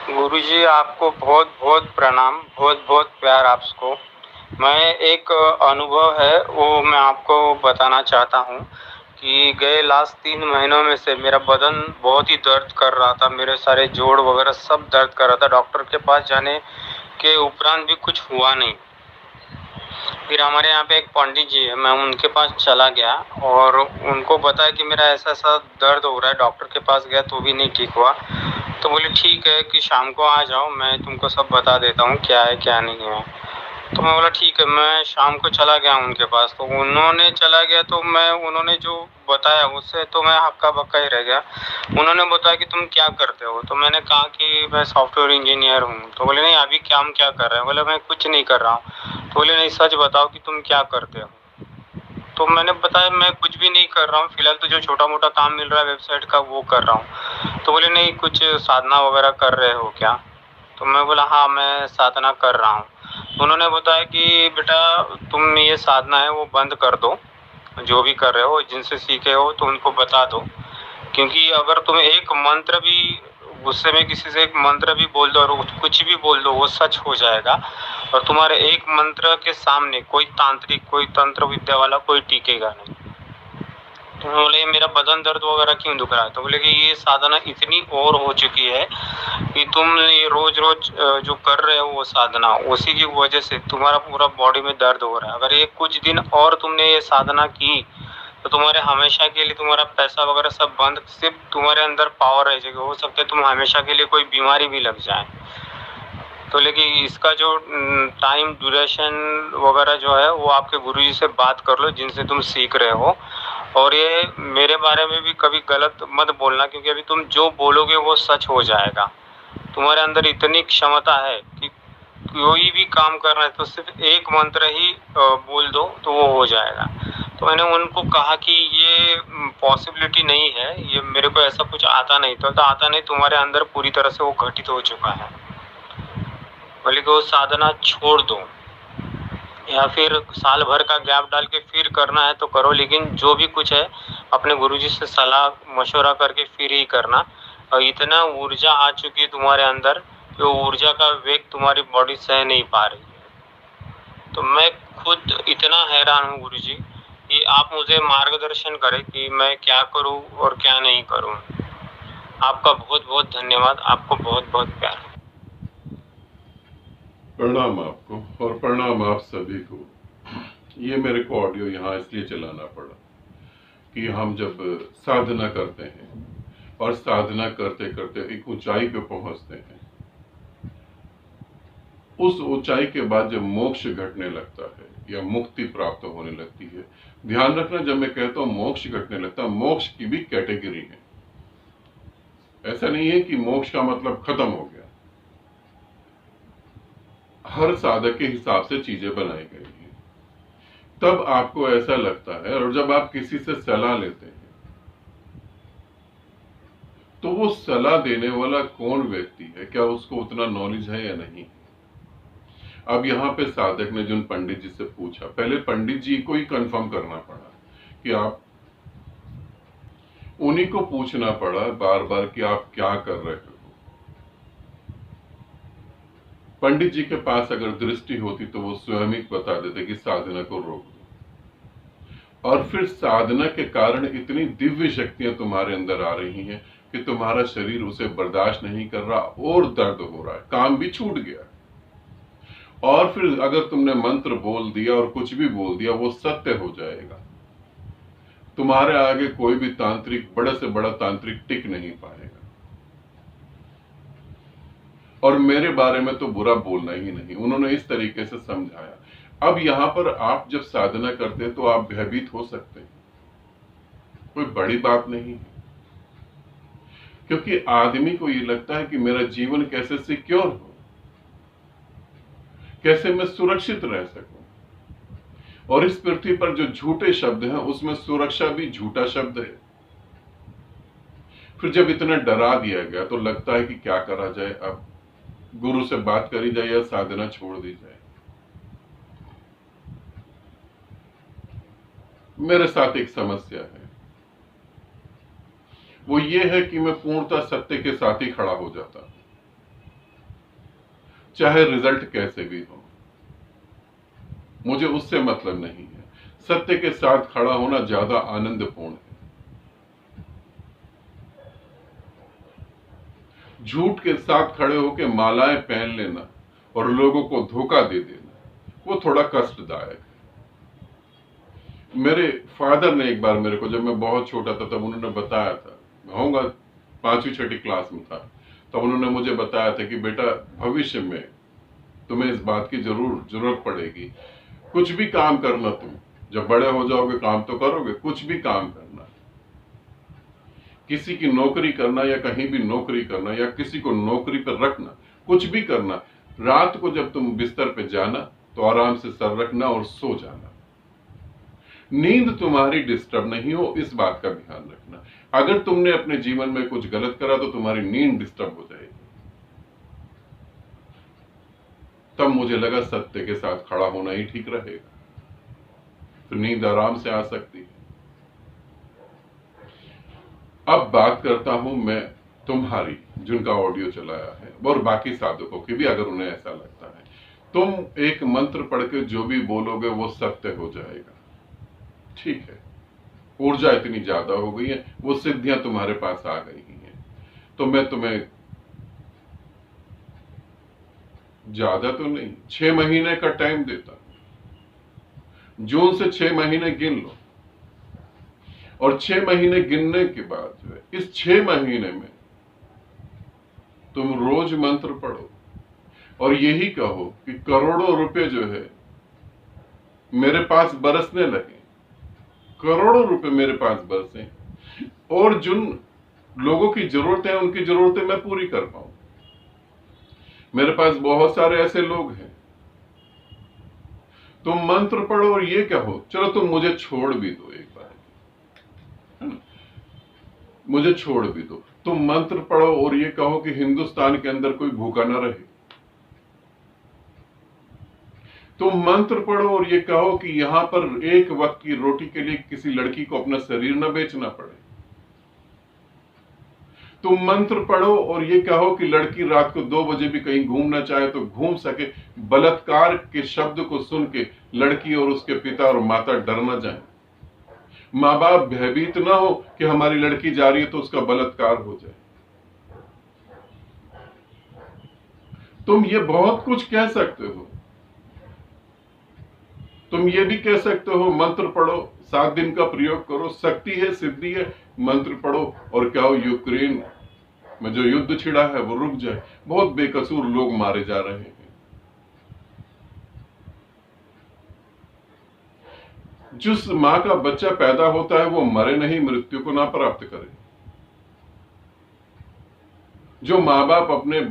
गुरुजी, आपको बहुत-बहुत प्रणाम, बहुत-बहुत प्यार आपको। मैं एक अनुभव है वो मैं आपको बताना चाहता हूँ कि गए लास्ट 3 महीनों में से मेरा बदन बहुत ही दर्द कर रहा था, मेरे सारे जोड़ वगैरह सब दर्द कर रहा था। डॉक्टर के पास जाने के उपरांत भी कुछ हुआ नहीं। फिर हमारे यहाँ पे एक पंडित जी है, मैं उनके पास चला गया और उनको बताया कि मेरा ऐसा-ऐसा दर्द हो रहा है। डॉक्टर के पास गया तो भी नहीं ठीक हुआ। तो बोले ठीक है कि शाम को आ जाओ, मैं तुमको सब बता देता हूँ क्या है क्या नहीं है। तो मैं बोला ठीक है, मैं शाम को चला गया उनके पास। तो उन्होंने चला गया तो उन्होंने जो बताया उससे तो मैं हक्का-बक्का ही रह गया। उन्होंने बताया कि तुम क्या करते हो? तो मैंने कहा कि मैं सॉफ्टवेयर इंजीनियर हूँ। तो बोले नहीं अभी काम क्या कर रहे हो? बोले मैं कुछ नहीं कर रहा हूँ। तो बोले नहीं सच बताओ कि तुम क्या करते हो? तो मैंने बताया मैं कुछ भी नहीं कर रहा हूँ, फिलहाल तो जो छोटा-मोटा काम मिल रहा है वेबसाइट का वो कर रहा हूँ। तो बोले नहीं कुछ साधना वगैरह कर रहे हो क्या? तो मैं बोला हाँ, मैं साधना कर रहा हूँ। उन्होंने बताया कि बेटा तुम ये साधना है वो बंद कर दो, जो भी कर रहे हो, जिनसे सीखे हो तो उनको बता दो। क्योंकि अगर तुम एक मंत्र भी गुस्से में किसी से एक मंत्र भी बोल दो और कुछ भी बोल दो वो सच हो जाएगा और तुम्हारे एक मंत्र के सामने कोई तांत्रिक, कोई तंत्र विद्या वाला कोई टिकेगा नहीं। तो बोले मेरा बदन दर्द वगैरह क्यों दुख रहा है? तो बोले कि ये साधना इतनी और हो चुकी है कि तुम ये रोज-रोज जो कर रहे हो वो साधना, उसी की वजह से तुम्हारा पूरा बॉडी में दर्द हो रहा है। अगर ये कुछ दिन और तुमने ये साधना की, तो तुम्हारे हमेशा के लिए तुम्हारा पैसा वगैरह सब बंद, सिर्फ तुम्हारे अंदर पावर रह जाएगी। हो सकता है तुम हमेशा के लिए कोई बीमारी भी लग जाए। तो लेकिन इसका जो टाइम ड्यूरेशन वगैरह जो है वो आपके गुरुजी से बात कर लो जिनसे तुम सीख रहे हो। और ये मेरे बारे में भी कभी गलत मत बोलना क्योंकि अभी तुम जो बोलोगे वो सच हो जाएगा। तुम्हारे अंदर इतनी क्षमता है कि कोई भी काम करना है तो सिर्फ एक मंत्र ही बोल दो तो वो हो जाएगा। तो मैंने उनको कहा कि ये पॉसिबिलिटी नहीं है, ये मेरे को ऐसा कुछ आता नहीं था। तो आता नहीं, तुम्हारे अंदर पूरी तरह से वो घटित हो चुका है। बोले कि वो साधना छोड़ दो या फिर साल भर का गैप डाल के फिर करना है तो करो, लेकिन जो भी कुछ है अपने गुरुजी से सलाह मशवरा करके फिर ही करना। और इतना ऊर्जा आ चुकी है तुम्हारे अंदर कि वो ऊर्जा का वेग तुम्हारी बॉडी सह नहीं पा रही है। तो मैं खुद इतना हैरान हूँ गुरुजी कि आप मुझे मार्गदर्शन करें कि मैं क्या करूँ और क्या नहीं करूँ। आपका बहुत-बहुत धन्यवाद, आपको बहुत-बहुत प्यार। प्रणाम आपको और प्रणाम आप सभी को। ये मेरे को ऑडियो यहाँ इसलिए चलाना पड़ा कि हम जब साधना करते हैं और साधना करते करते एक ऊंचाई पे पहुंचते हैं, उस ऊंचाई के बाद जब मोक्ष घटने लगता है या मुक्ति प्राप्त होने लगती है। ध्यान रखना, जब मैं कहता हूं मोक्ष घटने लगता है, मोक्ष की भी कैटेगरी है। ऐसा नहीं है कि मोक्ष का मतलब खत्म हो गया। हर साधक के हिसाब से चीजें बनाई गई हैं। तब आपको ऐसा लगता है, और जब आप किसी से सलाह लेते हैं तो वो सलाह देने वाला कौन व्यक्ति है, क्या उसको उतना नॉलेज है या नहीं। अब यहाँ पे साधक ने जो पंडित जी से पूछा, पहले पंडित जी को ही कंफर्म करना पड़ा कि आप, उन्हीं को पूछना पड़ा बार बार कि आप क्या कर रहे हो। पंडित जी के पास अगर दृष्टि होती तो वो स्वयं ही बता देते कि साधना को रोक दो। और फिर साधना के कारण इतनी दिव्य शक्तियां तुम्हारे अंदर आ रही हैं कि तुम्हारा शरीर उसे बर्दाश्त नहीं कर रहा और दर्द हो रहा है, काम भी छूट गया। और फिर अगर तुमने मंत्र बोल दिया और कुछ भी बोल दिया, वो सत्य हो जाएगा। तुम्हारे आगे कोई भी तांत्रिक, बड़े से बड़ा तांत्रिक टिक नहीं पाएगा। और मेरे बारे में तो बुरा बोलना ही नहीं, उन्होंने इस तरीके से समझाया। अब यहां पर आप जब साधना करते हैं तो आप भयभीत हो सकते हैं, कोई बड़ी बात नहीं है। क्योंकि आदमी को ये लगता है कि मेरा जीवन कैसे सिक्योर हो, कैसे मैं सुरक्षित रह सकूं। और इस पृथ्वी पर जो झूठे शब्द हैं उसमें सुरक्षा भी झूठा शब्द है। फिर जब इतना डरा दिया गया तो लगता है कि क्या करा जाए, अब गुरु से बात करी जाए या साधना छोड़ दी जाए। मेरे साथ एक समस्या है, वो ये है कि मैं पूर्णतः सत्य के साथ ही खड़ा हो जाता हूं। चाहे रिजल्ट कैसे भी हो, मुझे उससे मतलब नहीं है। सत्य के साथ खड़ा होना ज्यादा आनंदपूर्ण है। झूठ के साथ खड़े होकर मालाएं पहन लेना और लोगों को धोखा दे देना, वो थोड़ा कष्टदायक है। मेरे फादर ने एक बार मेरे को, जब मैं बहुत छोटा था तब उन्होंने बताया था, मैं होऊंगा 5वीं-6वीं क्लास में था, तब उन्होंने मुझे बताया था कि बेटा, भविष्य में तुम्हें इस बात की जरूरत पड़ेगी। कुछ भी काम करना, तुम जब बड़े हो जाओगे काम तो करोगे, कुछ भी काम करना, किसी की नौकरी करना या कहीं भी नौकरी करना या किसी को नौकरी पर रखना, कुछ भी करना, रात को जब तुम बिस्तर पे जाना तो आराम से सर रखना और सो जाना। नींद तुम्हारी डिस्टर्ब नहीं हो, इस बात का ध्यान रखना। अगर तुमने अपने जीवन में कुछ गलत करा तो तुम्हारी नींद डिस्टर्ब हो जाएगी। तब मुझे लगा सत्य के साथ खड़ा होना ही ठीक रहेगा, तो नींद आराम से आ सकती है। अब बात करता हूं मैं तुम्हारी, जिनका ऑडियो चलाया है, और बाकी साधकों की भी, अगर उन्हें ऐसा लगता है। तुम एक मंत्र पढ़ के जो भी बोलोगे वो सत्य हो जाएगा, ठीक है। ऊर्जा इतनी ज्यादा हो गई है, वो सिद्धियां तुम्हारे पास आ गई हैं, तो मैं तुम्हें ज्यादा तो नहीं, 6 महीने का टाइम देता। जून से 6 महीने गिन लो, और 6 महीने गिनने के बाद जो है, इस 6 महीने में तुम रोज मंत्र पढ़ो और यही कहो कि करोड़ों रुपए जो है मेरे पास बरसने लगे, करोड़ों रुपए मेरे पास बरसे, और जिन लोगों की जरूरत है उनकी जरूरतें मैं पूरी कर पाऊं। मेरे पास बहुत सारे ऐसे लोग हैं। तुम मंत्र पढ़ो और ये कहो, चलो तुम मुझे छोड़ भी दो एक बार, है ना? मुझे छोड़ भी दो। तुम मंत्र पढ़ो और ये कहो कि हिंदुस्तान के अंदर कोई भूखा ना रहे। तुम मंत्र पढ़ो और ये कहो कि यहां पर एक वक्त की रोटी के लिए किसी लड़की को अपना शरीर न बेचना पड़े। तुम मंत्र पढ़ो और ये कहो कि लड़की रात को 2 बजे भी कहीं घूमना चाहे तो घूम सके। बलात्कार के शब्द को सुन के लड़की और उसके पिता और माता डर न जाए, माँ बाप भयभीत ना हो कि हमारी लड़की जा रही है तो उसका बलात्कार हो जाए। तुम ये बहुत कुछ कह सकते हो। तुम ये भी कह सकते हो, मंत्र पढ़ो, 7 दिन का प्रयोग करो, शक्ति है, सिद्धि है, मंत्र पढ़ो और कहो यूक्रेन में जो युद्ध छिड़ा है वो रुक जाए। बहुत बेकसूर लोग मारे जा रहे हैं। जिस मां का बच्चा पैदा होता है वो मरे नहीं, मृत्यु को ना प्राप्त करे। जो माँ बाप अपने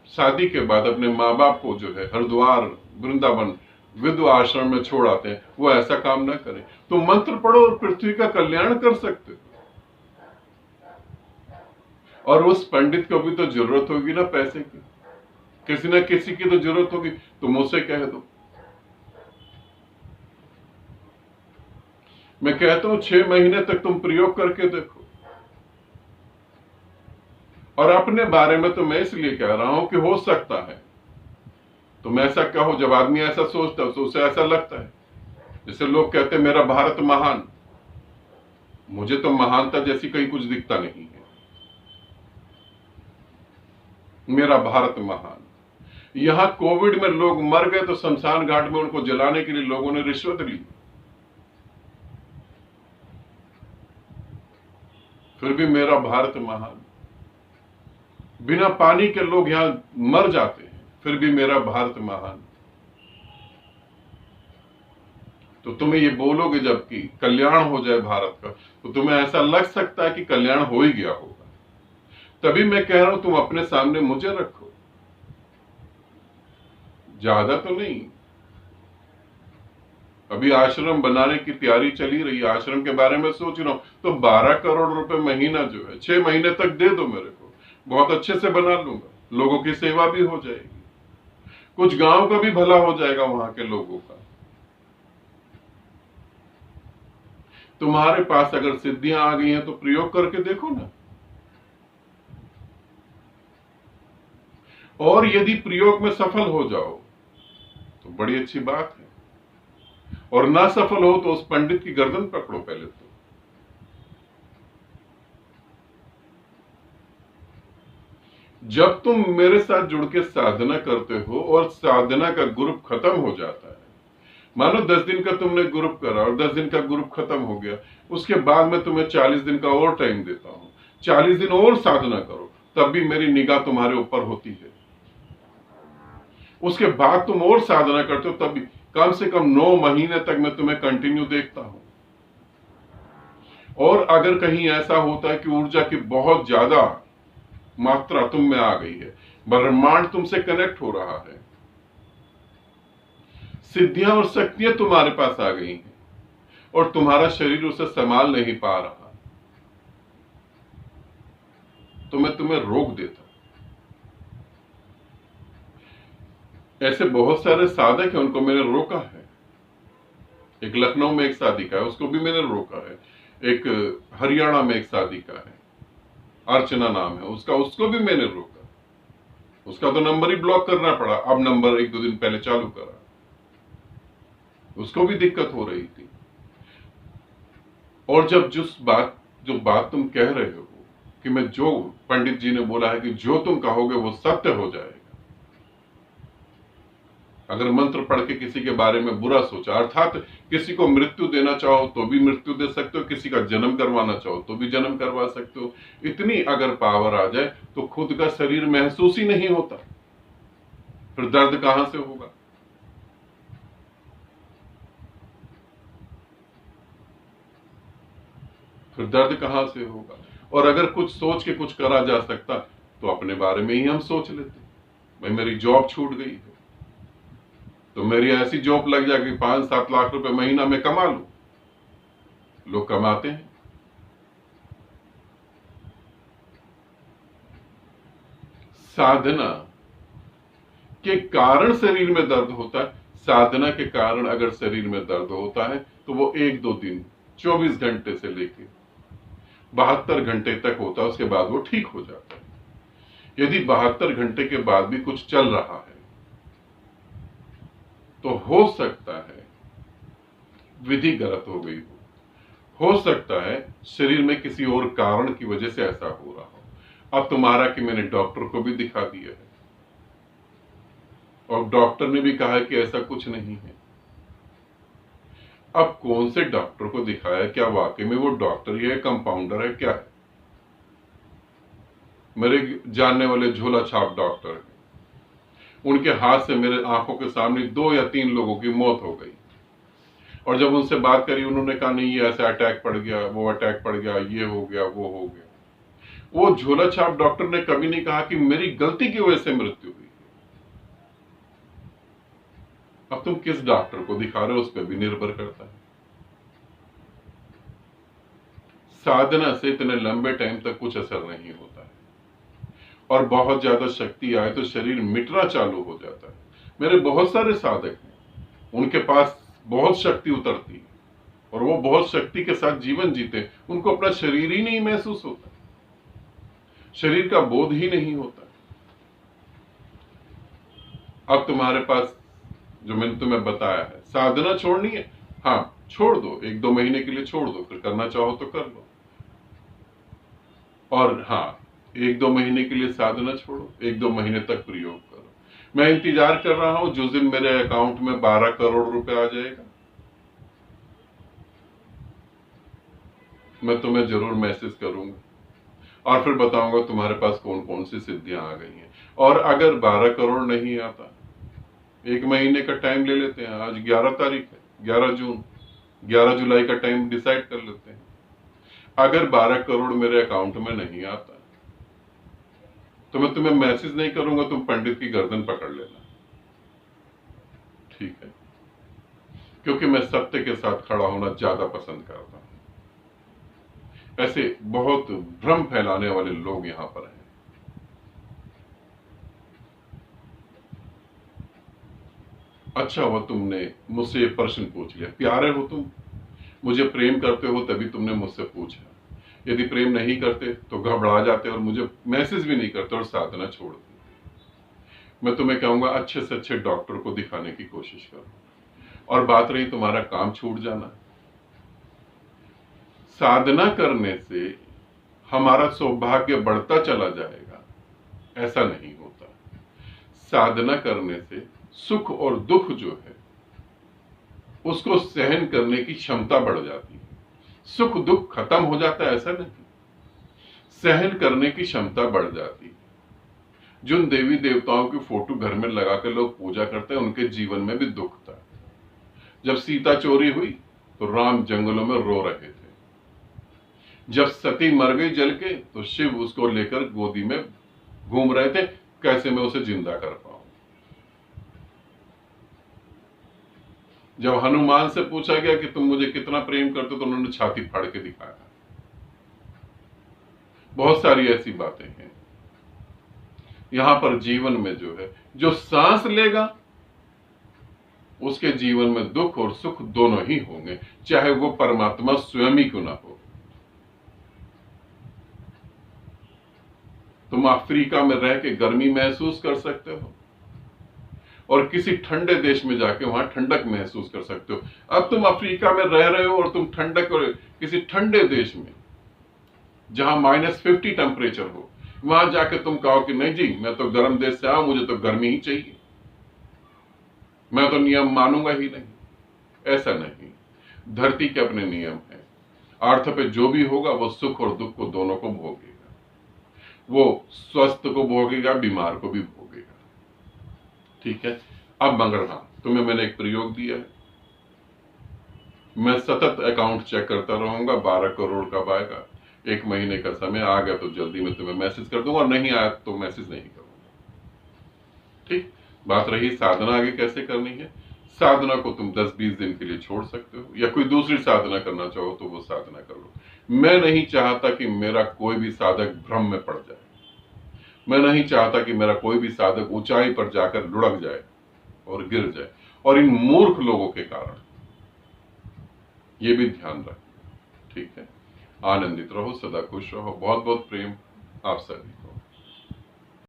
शादी के बाद अपने माँ बाप को जो है हरिद्वार, वृंदावन, विधवा आश्रम में छोड़ आते हैं, वो ऐसा काम ना करें। तो मंत्र पढ़ो और पृथ्वी का कल्याण कर सकते हो। और उस पंडित को भी तो जरूरत होगी ना पैसे की, किसी ना किसी की तो जरूरत होगी, तुम उसे कह दो। मैं कहता हूं 6 महीने तक तुम प्रयोग करके देखो। और अपने बारे में तो मैं इसलिए कह रहा हूं कि हो सकता है तुम ऐसा कहो, जब आदमी ऐसा सोचता है तो उसे ऐसा लगता है, जैसे लोग कहते हैं मेरा भारत महान। मुझे तो महानता जैसी कहीं कुछ दिखता नहीं है। मेरा भारत महान। यहां कोविड में लोग मर गए तो शमशान घाट में उनको जलाने के लिए लोगों ने रिश्वत ली, फिर भी मेरा भारत महान। बिना पानी के लोग यहां मर जाते हैं, फिर भी मेरा भारत महान। तो तुम्हें ये बोलोगे जबकि कल्याण हो जाए भारत का, तो तुम्हें ऐसा लग सकता है कि कल्याण हो ही गया होगा। तभी मैं कह रहा हूं तुम अपने सामने मुझे रखो, ज्यादा तो नहीं। अभी आश्रम बनाने की तैयारी चली रही है, आश्रम के बारे में सोच रहा हूं, तो 12 करोड़ रुपए महीना जो है 6 महीने तक दे दो मेरे को, बहुत अच्छे से बना लूंगा, लोगों की सेवा भी हो जाएगी, कुछ गांव का भी भला हो जाएगा वहां के लोगों का। तुम्हारे पास अगर सिद्धियां आ गई हैं तो प्रयोग करके देखो ना। और यदि प्रयोग में सफल हो जाओ तो बड़ी अच्छी बात है, और ना सफल हो तो उस पंडित की गर्दन पकड़ो पहले तो। जब तुम मेरे साथ जुड़ के साधना करते हो और साधना का ग्रुप खत्म हो जाता है, मानो 10 दिन का तुमने ग्रुप करा और 10 दिन का ग्रुप खत्म हो गया, उसके बाद मैं तुम्हें 40 दिन का और टाइम देता हूं, 40 दिन और साधना करो, तब भी मेरी निगाह तुम्हारे ऊपर होती है। उसके बाद तुम और साधना करते हो, तब भी कम से कम 9 महीने तक मैं तुम्हें कंटिन्यू देखता हूं। और अगर कहीं ऐसा होता है कि ऊर्जा की बहुत ज्यादा मात्रा तुम में आ गई है, ब्रह्मांड तुमसे कनेक्ट हो रहा है, सिद्धियां और शक्तियां तुम्हारे पास आ गई हैं और तुम्हारा शरीर उसे संभाल नहीं पा रहा, तो मैं तुम्हें रोक देता। ऐसे बहुत सारे साधक हैं, उनको मैंने रोका है। एक लखनऊ में एक साधिका है, उसको भी मैंने रोका है। एक हरियाणा में एक साधिका है, अर्चना नाम है उसका, उसको भी मैंने रोका। उसका तो नंबर ही ब्लॉक करना पड़ा, अब नंबर 1-2 दिन पहले चालू करा, उसको भी दिक्कत हो रही थी। और जब जो बात तुम कह रहे हो कि मैं जो पंडित जी ने बोला है कि जो तुम कहोगे वो सत्य हो जाएगा, अगर मंत्र पढ़ के किसी के बारे में बुरा सोचा, अर्थात किसी को मृत्यु देना चाहो तो भी मृत्यु दे सकते हो, किसी का जन्म करवाना चाहो तो भी जन्म करवा सकते हो, इतनी अगर पावर आ जाए तो खुद का शरीर महसूस ही नहीं होता, फिर दर्द कहां से होगा। फिर दर्द कहां से होगा। और अगर कुछ सोच के कुछ करा जा सकता तो अपने बारे में ही हम सोच लेते, भाई मेरी जॉब छूट गई है तो मेरी ऐसी जॉब लग जाएगी 5-7 लाख रुपए महीना में कमा लूं। लोग कमाते हैं। साधना के कारण शरीर में दर्द होता है, साधना के कारण अगर शरीर में दर्द होता है तो वो 1-2 दिन, 24 घंटे से लेके 72 घंटे तक होता है, उसके बाद वो ठीक हो जाता है। यदि 72 घंटे के बाद भी कुछ चल रहा है तो हो सकता है विधि गलत हो गई हो सकता है शरीर में किसी और कारण की वजह से ऐसा हो रहा हो। अब तुम्हारा कि मैंने डॉक्टर को भी दिखा दिया है और डॉक्टर ने भी कहा है कि ऐसा कुछ नहीं है। अब कौन से डॉक्टर को दिखाया, क्या वाकई में वो डॉक्टर ही है, कंपाउंडर है, क्या है? मेरे जानने वाले झोला छाप डॉक्टर हैं, उनके हाथ से मेरे आंखों के सामने 2 या 3 लोगों की मौत हो गई। और जब उनसे बात करी उन्होंने कहा नहीं ये ऐसा अटैक पड़ गया, वो अटैक पड़ गया, ये हो गया, वो हो गया। वो झोला छाप डॉक्टर ने कभी नहीं कहा कि मेरी गलती की वजह से मृत्यु हुई। अब तुम किस डॉक्टर को दिखा रहे हो उस पर भी निर्भर करता है। साधना से इतने लंबे टाइम तक कुछ असर नहीं होता है, और बहुत ज्यादा शक्ति आए तो शरीर मिटना चालू हो जाता है। मेरे बहुत सारे साधक हैं, उनके पास बहुत शक्ति उतरती है और वो बहुत शक्ति के साथ जीवन जीते, उनको अपना शरीर ही नहीं महसूस होता, शरीर का बोध ही नहीं होता। अब तुम्हारे पास जो मैंने तुम्हें बताया है, साधना छोड़नी है, हाँ छोड़ दो, 1-2 महीने के लिए छोड़ दो, फिर करना चाहो तो कर लो। और हाँ, 1-2 महीने के लिए साधना छोड़ो, 1-2 महीने तक प्रयोग करो। मैं इंतजार कर रहा हूं जिस दिन मेरे अकाउंट में 12 करोड़ रुपए आ जाएगा, मैं तुम्हें जरूर मैसेज करूंगा और फिर बताऊंगा तुम्हारे पास कौन कौन सी सिद्धियां आ गई हैं। और अगर 12 करोड़ नहीं आता, 1 महीने का टाइम ले लेते हैं, आज 11 तारीख है, 11 जून, 11 जुलाई का टाइम डिसाइड कर लेते हैं। अगर 12 करोड़ मेरे अकाउंट में नहीं आता तो मैं तुम्हें मैसेज नहीं करूंगा, तुम पंडित की गर्दन पकड़ लेना, ठीक है? क्योंकि मैं सत्य के साथ खड़ा होना ज्यादा पसंद करता हूं। ऐसे बहुत भ्रम फैलाने वाले लोग यहां पर हैं। अच्छा हुआ तुमने मुझसे ये प्रश्न पूछ लिया। प्यारे हो तुम, मुझे प्रेम करते हो तभी तुमने मुझसे पूछा। यदि प्रेम नहीं करते तो घबरा जाते और मुझे मैसेज भी नहीं करते और साधना छोड़ दी। मैं तुम्हें कहूंगा अच्छे से अच्छे डॉक्टर को दिखाने की कोशिश करो। और बात रही तुम्हारा काम छूट जाना, साधना करने से हमारा सौभाग्य बढ़ता चला जाएगा, ऐसा नहीं होता। साधना करने से सुख और दुख जो है उसको सहन करने की क्षमता बढ़ जाती है। सुख दुख खत्म हो जाता है ऐसा नहीं, सहन करने की क्षमता बढ़ जाती है। जिन देवी देवताओं की फोटो घर में लगाकर लोग पूजा करते हैं उनके जीवन में भी दुख था। जब सीता चोरी हुई तो राम जंगलों में रो रहे थे। जब सती मर गई जल के तो शिव उसको लेकर गोदी में घूम रहे थे, कैसे मैं उसे जिंदा कर पाऊं। जब हनुमान से पूछा गया कि तुम मुझे कितना प्रेम करते हो तो उन्होंने छाती फाड़ के दिखाया। बहुत सारी ऐसी बातें हैं। यहां पर जीवन में जो है, जो सांस लेगा उसके जीवन में दुख और सुख दोनों ही होंगे, चाहे वो परमात्मा स्वयं ही क्यों ना हो। तुम अफ्रीका में रह के गर्मी महसूस कर सकते हो और किसी ठंडे देश में जाके वहां ठंडक महसूस कर सकते हो। अब तुम अफ्रीका में रह रहे हो और तुम ठंडक और किसी ठंडे देश में जहां -50 टेम्परेचर हो, वहां जाके तुम कहो कि नहीं जी मैं तो गर्म देश से आऊं, मुझे तो गर्मी ही चाहिए, मैं तो नियम मानूंगा ही नहीं। ऐसा नहीं, धरती के अपने नियम हैं। अर्थ पे जो भी होगा वो सुख और दुख को दोनों को भोगेगा। वो स्वस्थ को भोगेगा, बीमार को भी भोगेगा। ठीक है। अब मगर हाँ, तुम्हें मैंने एक प्रयोग दिया है, मैं सतत अकाउंट चेक करता रहूंगा। 12 करोड़ कब आएगा, 1 महीने का समय आ गया तो जल्दी मैं तुम्हें मैसेज कर दूंगा, और नहीं आया तो मैसेज नहीं करूंगा। ठीक। बात रही साधना आगे कैसे करनी है। साधना को तुम 10-20 दिन के लिए छोड़ सकते हो, या कोई दूसरी साधना करना चाहो तो वो साधना कर लो। मैं नहीं चाहता कि मेरा कोई भी साधक भ्रम में पड़ जाए। मैं नहीं चाहता कि मेरा कोई भी साधक ऊंचाई पर जाकर लुढ़क जाए और गिर जाए, और इन मूर्ख लोगों के कारण। ये भी ध्यान रखें। ठीक है। आनंदित रहो, सदा खुश रहो। बहुत बहुत प्रेम आप सभी।